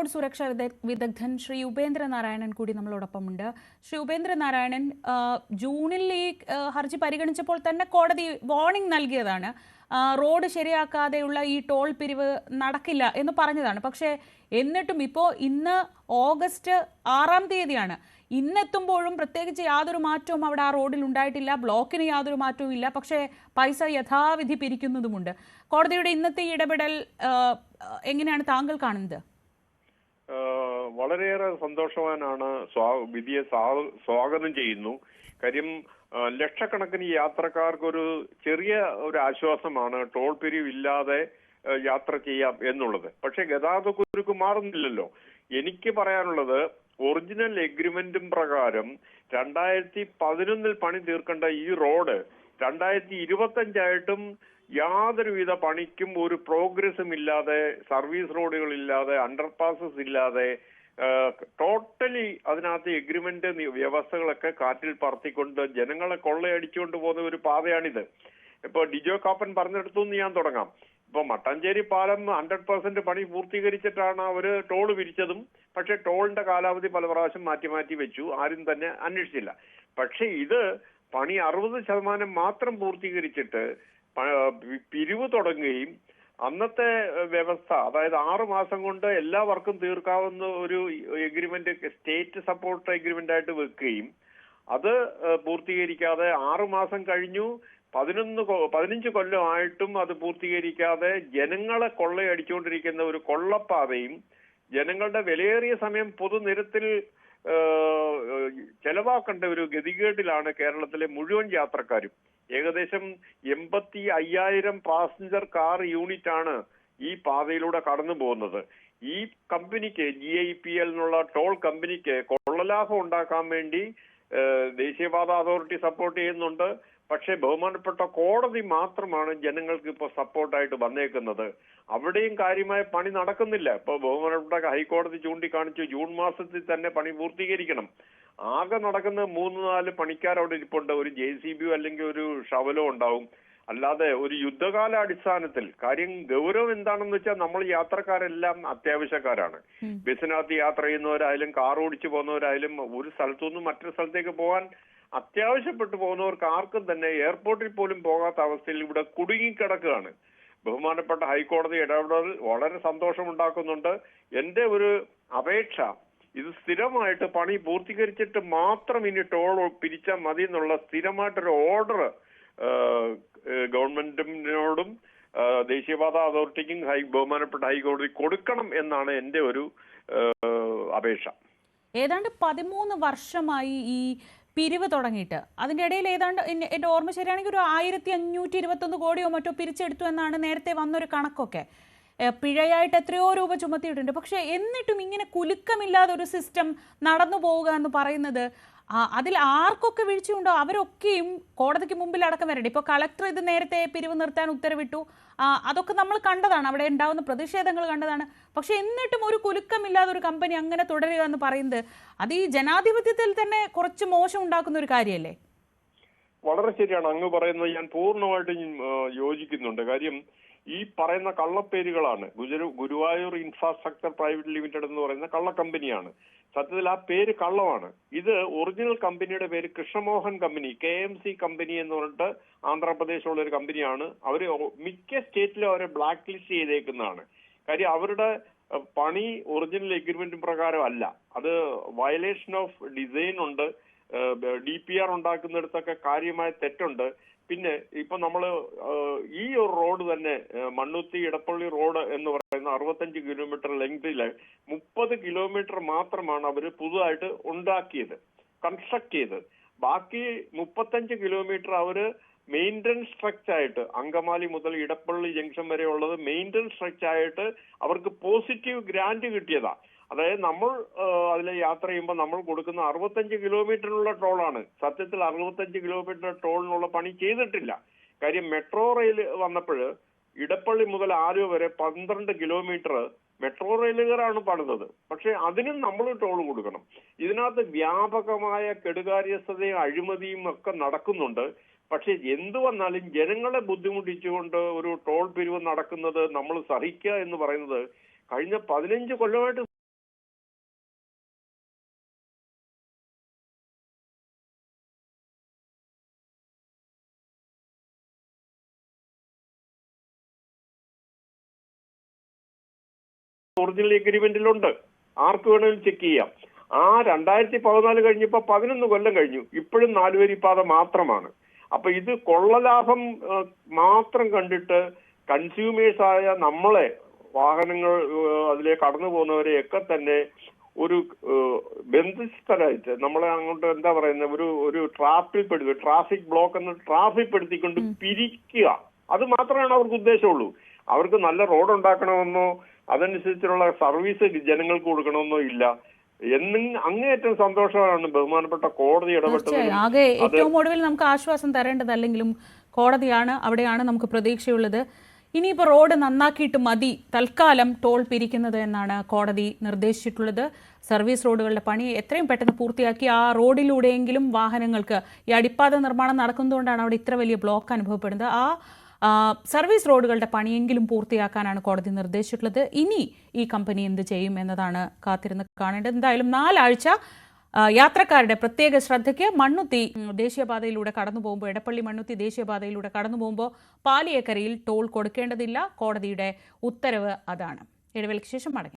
Road സുരക്ഷാ വിദഗ്ധൻ ശ്രീ ഉപേന്ദ്രനാരായണൻ കൂടി നമ്മളോടൊപ്പമുണ്ട്. ശ്രീ ഉപേന്ദ്രനാരായണൻ, ജൂണിൽ ഈ ഹർജി പരിഗണിച്ചപ്പോൾ തന്നെ കോടതി വാർണിംഗ് നൽകിയതാണ്. റോഡ് ശരിയാക്കാതെയുള്ള ഈ ടോൾ പിരിവ് നടക്കില്ല എന്ന് പറഞ്ഞതാണ്. പക്ഷേ എന്നിട്ടും ഇപ്പോൾ ഇന്ന് ഓഗസ്റ്റ് 6-ാം തീയതിയാണ്. ഇന്നെത്തുമ്പോഴും പ്രത്യേകിച്ച് യാതൊരു മാറ്റവും അവിടെ ആ റോഡിൽ ഉണ്ടായിട്ടില്ല. ബ്ലോക്കിന് യാതൊരു മാറ്റവും ഇല്ല. പക്ഷേ പൈസ യഥാവിധി പിരിക്കുന്നതുമുണ്ട്. കോടതിയുടെ ഇന്നത്തെ ഇടപെടൽ എങ്ങനെയാണ് താങ്കൾ കാണുന്നത്? വളരെയേറെ സന്തോഷവാനാണ്. വിധിയെ സ്വാഗതം ചെയ്യുന്നു. കാര്യം ലക്ഷക്കണക്കിന് യാത്രക്കാർക്കൊരു ചെറിയ ഒരു ആശ്വാസമാണ് ടോൾ പിരിവില്ലാതെ യാത്ര ചെയ്യാം എന്നുള്ളത്. പക്ഷെ ഗതാഗത കുരുക്ക് മാറുന്നില്ലല്ലോ. എനിക്ക് പറയാനുള്ളത്, ഒറിജിനൽ എഗ്രിമെന്റും പ്രകാരം 2011 പണി തീർക്കേണ്ട ഈ റോഡ് 2025 യാതൊരുവിധ പണിക്കും ഒരു പ്രോഗ്രസും ഇല്ലാതെ, സർവീസ് റോഡുകളില്ലാതെ, അണ്ടർപാസസ് ഇല്ലാതെ, ടോട്ടലി അതിനകത്ത് എഗ്രിമെന്റ് വ്യവസ്ഥകളൊക്കെ കാറ്റിൽ പറത്തിക്കൊണ്ട് ജനങ്ങളെ കൊള്ളയടിച്ചുകൊണ്ട് പോകുന്ന ഒരു പാതയാണിത്. ഇപ്പൊ ഡിജോ കാപ്പൻ പറഞ്ഞെടുത്തുനിന്ന് ഞാൻ തുടങ്ങാം. ഇപ്പൊ മട്ടാഞ്ചേരി പാലം 100% പണി പൂർത്തീകരിച്ചിട്ടാണ് അവര് ടോൾ പിരിച്ചതും. പക്ഷെ ടോളിന്റെ കാലാവധി പല പ്രാവശ്യം മാറ്റി വെച്ചു. ആരും തന്നെ അന്വേഷിച്ചില്ല. പക്ഷെ ഇത് പണി 60% മാത്രം പൂർത്തീകരിച്ചിട്ട് പിരിവ് തുടങ്ങുകയും അന്നത്തെ വ്യവസ്ഥ, അതായത് 6 മാസം കൊണ്ട് എല്ലാ വർക്കും തീർക്കാവുന്ന ഒരു എഗ്രിമെന്റ് സ്റ്റേറ്റ് സപ്പോർട്ട് എഗ്രിമെന്റ് ആയിട്ട് വെക്കുകയും അത് പൂർത്തീകരിക്കാതെ 6 മാസം കഴിഞ്ഞു 15 കൊല്ലമായിട്ടും അത് പൂർത്തീകരിക്കാതെ ജനങ്ങളെ കൊള്ളയടിച്ചുകൊണ്ടിരിക്കുന്ന ഒരു കൊള്ളപ്പാതയും, ജനങ്ങളുടെ വിലയേറിയ സമയം പൊതുനിരത്തിൽ ചെലവാക്കേണ്ട ഒരു ഗതികേടിലാണ് കേരളത്തിലെ മുഴുവൻ യാത്രക്കാരും. ഏകദേശം 85,000 പാസഞ്ചർ കാർ യൂണിറ്റ് ആണ് ഈ പാതയിലൂടെ കടന്നു പോകുന്നത്. ഈ കമ്പനിക്ക്, GIPL എന്നുള്ള ടോൾ കമ്പനിക്ക് കൊള്ളലാഭം ഉണ്ടാക്കാൻ വേണ്ടി ദേശീയപാത അതോറിറ്റി സപ്പോർട്ട് ചെയ്യുന്നുണ്ട്. പക്ഷെ ബഹുമാനപ്പെട്ട കോടതി മാത്രമാണ് ജനങ്ങൾക്ക് ഇപ്പോൾ സപ്പോർട്ടായിട്ട് വന്നേക്കുന്നത്. അവിടെയും കാര്യമായ പണി നടക്കുന്നില്ല. ഇപ്പൊ ബഹുമാനപ്പെട്ട ഹൈക്കോടതി ചൂണ്ടിക്കാണിച്ചു ജൂൺ മാസത്തിൽ തന്നെ പണി പൂർത്തീകരിക്കണം. ആകെ നടക്കുന്ന 3-4 പണിക്കാർ അവിടെ ഇരിപ്പുണ്ട്. ഒരു JCB അല്ലെങ്കിൽ ഒരു ഷവലോ ഉണ്ടാവും. അല്ലാതെ ഒരു യുദ്ധകാല അടിസ്ഥാനത്തിൽ കാര്യം ഗൗരവം എന്താണെന്ന് വെച്ചാൽ, നമ്മൾ യാത്രക്കാരെല്ലാം അത്യാവശ്യക്കാരാണ്. ബസ്സിനകത്ത് യാത്ര ചെയ്യുന്നവരായാലും കാർ ഓടിച്ചു പോകുന്നവരായാലും ഒരു സ്ഥലത്തുനിന്നും മറ്റൊരു സ്ഥലത്തേക്ക് പോകാൻ അത്യാവശ്യപ്പെട്ടു പോകുന്നവർക്ക് ആർക്കും തന്നെ എയർപോർട്ടിൽ പോലും പോകാത്ത അവസ്ഥയിൽ ഇവിടെ കുടുങ്ങിക്കിടക്കുകയാണ്. ബഹുമാനപ്പെട്ട ഹൈക്കോടതി ഇടപെടൽ വളരെ സന്തോഷമുണ്ടാക്കുന്നുണ്ട്. എന്റെ ഒരു അപേക്ഷ, ഇത് സ്ഥിരമായിട്ട് പണി പൂർത്തീകരിച്ചിട്ട് മാത്രം ഇനി ടോൾ പിരിച്ചാൽ മതി എന്നുള്ള സ്ഥിരമായിട്ടൊരു ഓർഡർ ഗവൺമെന്റിനോടും ദേശീയപാത അതോറിറ്റിക്കും ബഹുമാനപ്പെട്ട ഹൈക്കോടതി കൊടുക്കണം എന്നാണ് എന്റെ ഒരു അപേക്ഷ. ഏതാണ്ട് 13 വർഷമായി ഈ പിരിവ് തുടങ്ങിയിട്ട്. അതിൻ്റെ ഇടയിൽ ഏതാണ്ട് എൻ്റെ ഓർമ്മ ശരിയാണെങ്കിൽ ഒരു 1521 കോടിയോ മറ്റോ പിരിച്ചെടുത്തു എന്നാണ് നേരത്തെ വന്നൊരു കണക്കൊക്കെ. പിഴയായിട്ട് എത്രയോ രൂപ ചുമത്തിയിട്ടുണ്ട്. പക്ഷെ എന്നിട്ടും ഇങ്ങനെ കുലുക്കമില്ലാതെ ഒരു സിസ്റ്റം നടന്നു പോവുക എന്ന് പറയുന്നത്, അതിൽ ആർക്കൊക്കെ വീഴ്ചയുണ്ടോ അവരൊക്കെയും കോടതിക്ക് മുമ്പിൽ അടക്കം വരട്ടെ. ഇപ്പോൾ കളക്ടർ ഇത് നേരത്തെ പിരിവ് നിർത്താൻ ഉത്തരവിട്ടു. അതൊക്കെ നമ്മൾ കണ്ടതാണ്, അവിടെ ഉണ്ടാവുന്ന പ്രതിഷേധങ്ങൾ കണ്ടതാണ്. പക്ഷെ എന്നിട്ടും ഒരു കുലുക്കമില്ലാതെ ഒരു കമ്പനി അങ്ങനെ തുടരുക എന്ന് പറയുന്നത്, അത് ഈ ജനാധിപത്യത്തിൽ തന്നെ കുറച്ച് മോശം ഉണ്ടാക്കുന്ന ഒരു കാര്യമല്ലേ? വളരെ ശരിയാണ് അങ്ങ് പറയുന്നത്. ഞാൻ പൂർണ്ണമായിട്ടും യോജിക്കുന്നുണ്ട്. കാര്യം ഈ പറയുന്ന കള്ളപ്പേരുകളാണ്. ഗുരുവായൂർ ഇൻഫ്രാസ്ട്രക്ചർ പ്രൈവറ്റ് ലിമിറ്റഡ് എന്ന് പറയുന്ന കള്ള കമ്പനിയാണ്. സത്യത്തിൽ ആ പേര് കള്ളമാണ്. ഇത് ഒറിജിനൽ കമ്പനിയുടെ പേര് കൃഷ്ണമോഹൻ കമ്പനി, KMC കമ്പനി എന്ന് പറഞ്ഞിട്ട് ആന്ധ്രാപ്രദേശിലുള്ള ഒരു കമ്പനിയാണ്. അവര് മിക്ക സ്റ്റേറ്റിലും അവരെ ബ്ലാക്ക് ലിസ്റ്റ് ചെയ്തേക്കുന്നതാണ്. കാര്യം അവരുടെ പണി ഒറിജിനൽ എഗ്രിമെന്റ് പ്രകാരം അല്ല. അത് വയലേഷൻ ഓഫ് ഡിസൈൻ ഉണ്ട്. DPR ഉണ്ടാക്കുന്നിടത്തൊക്കെ കാര്യമായ തെറ്റുണ്ട്. പിന്നെ ഇപ്പൊ നമ്മള് ഈ ഒരു റോഡ് തന്നെ, മണ്ണുത്തി ഇടപ്പള്ളി റോഡ് എന്ന് പറയുന്ന 65 കിലോമീറ്റർ ലെങ്തില് 30 കിലോമീറ്റർ മാത്രമാണ് അവര് പുതുതായിട്ട് ഉണ്ടാക്കിയത്, കൺസ്ട്രക്ട് ചെയ്തത്. ബാക്കി 35 കിലോമീറ്റർ അവര് മെയിൻ്റനൻസ് സ്ട്രക്ചർ ആയിട്ട്, അങ്കമാലി മുതൽ ഇടപ്പള്ളി ജംഗ്ഷൻ വരെ ഉള്ളത് മെയിൻ്റനൻസ് സ്ട്രക്ചർ ആയിട്ട് അവർക്ക് പോസിറ്റീവ് ഗ്രാന്റ് കിട്ടിയതാ. അതായത് നമ്മൾ അതിൽ യാത്ര ചെയ്യുമ്പോൾ നമ്മൾ കൊടുക്കുന്ന 65 കിലോമീറ്ററിനുള്ള ടോളാണ്. സത്യത്തിൽ 65 കിലോമീറ്റർ ടോളിനുള്ള പണി ചെയ്തിട്ടില്ല. കാര്യം മെട്രോ റെയിൽ വന്നപ്പോൾ ഇടപ്പള്ളി മുതൽ ആലുവ വരെ 12 കിലോമീറ്റർ മെട്രോ റെയിലുകാരാണ് പണിതത്. പക്ഷെ അതിനും നമ്മൾ ടോൾ കൊടുക്കണം. ഇതിനകത്ത് വ്യാപകമായ കെടുകാര്യസ്ഥതയും അഴിമതിയും ഒക്കെ നടക്കുന്നുണ്ട്. പക്ഷെ എന്തു വന്നാലും ജനങ്ങളെ ബുദ്ധിമുട്ടിച്ചുകൊണ്ട് ഒരു ടോൾ പിരിവ് നടക്കുന്നത് നമ്മൾ സഹിക്കുക എന്ന് പറയുന്നത് കഴിഞ്ഞ 15 കൊല്ലമായിട്ട് ഒറിജിനൽ എഗ്രിമെന്റിലുണ്ട്, ആർക്ക് വേണമെങ്കിലും ചെക്ക് ചെയ്യാം. ആ 2014 കഴിഞ്ഞപ്പോ 11 കൊല്ലം കഴിഞ്ഞു, ഇപ്പോഴും 4 വരിപ്പാത മാത്രമാണ്. അപ്പൊ ഇത് കൊള്ളലാഭം മാത്രം കണ്ടിട്ട് കൺസ്യൂമേഴ്സായ നമ്മളെ, വാഹനങ്ങൾ അതിലെ കടന്നു പോകുന്നവരെയൊക്കെ തന്നെ ഒരു ബന്ധസ്ഥരായിട്ട് നമ്മളെ അങ്ങോട്ട് എന്താ പറയുന്നത്, ഒരു ട്രാഫിക് ബ്ലോക്ക് എന്ന് ട്രാഫിക് പിരിക്കുക, അത് മാത്രമാണ് അവർക്ക് ഉദ്ദേശമുള്ളൂ. അവർക്ക് നല്ല റോഡ് ഉണ്ടാക്കണമെന്നോ അതനുസരിച്ചുള്ള സർവീസ് ജനങ്ങൾക്ക് കൊടുക്കണമെന്നോ ഇല്ല. അങ്ങേയറ്റം സന്തോഷമാണ് ബഹുമാനപ്പെട്ട കോടതി ഇടപെട്ടത്. ആകെ ഏറ്റവും ഒടുവിൽ നമുക്ക് ആശ്വാസം തരേണ്ടത് അല്ലെങ്കിലും കോടതിയാണ്, അവിടെയാണ് നമുക്ക് പ്രതീക്ഷയുള്ളത്. ഇനിയിപ്പോൾ റോഡ് നന്നാക്കിയിട്ട് മതി തൽക്കാലം ടോൾ പിരിക്കുന്നത് എന്നാണ് കോടതി നിർദ്ദേശിച്ചിട്ടുള്ളത്. സർവീസ് റോഡുകളുടെ പണി എത്രയും പെട്ടെന്ന് പൂർത്തിയാക്കി ആ റോഡിലൂടെയെങ്കിലും വാഹനങ്ങൾക്ക്, ഈ അടിപ്പാത നിർമ്മാണം നടക്കുന്നതുകൊണ്ടാണ് അവിടെ ഇത്ര വലിയ ബ്ലോക്ക് അനുഭവപ്പെടുന്നത്, ആ സർവീസ് റോഡുകളുടെ പണിയെങ്കിലും പൂർത്തിയാക്കാനാണ് കോടതി നിർദ്ദേശിച്ചിട്ടുള്ളത്. ഇനി ഈ കമ്പനി എന്ത് ചെയ്യും എന്നതാണ് കാത്തിരുന്ന് കാണേണ്ടത്. എന്തായാലും 4 ആഴ്ച യാത്രക്കാരുടെ പ്രത്യേക ശ്രദ്ധയ്ക്ക് മണ്ണുത്തി ദേശീയപാതയിലൂടെ കടന്നു പോകുമ്പോൾ, എടപ്പള്ളി മണ്ണുത്തി ദേശീയപാതയിലൂടെ കടന്നു പോകുമ്പോൾ പാലിയേക്കരയിൽ ടോൾ കൊടുക്കേണ്ടതില്ല. കോടതിയുടെ ഉത്തരവ് അതാണ്. ഇടവേളയ്ക്ക് ശേഷം മടങ്ങി.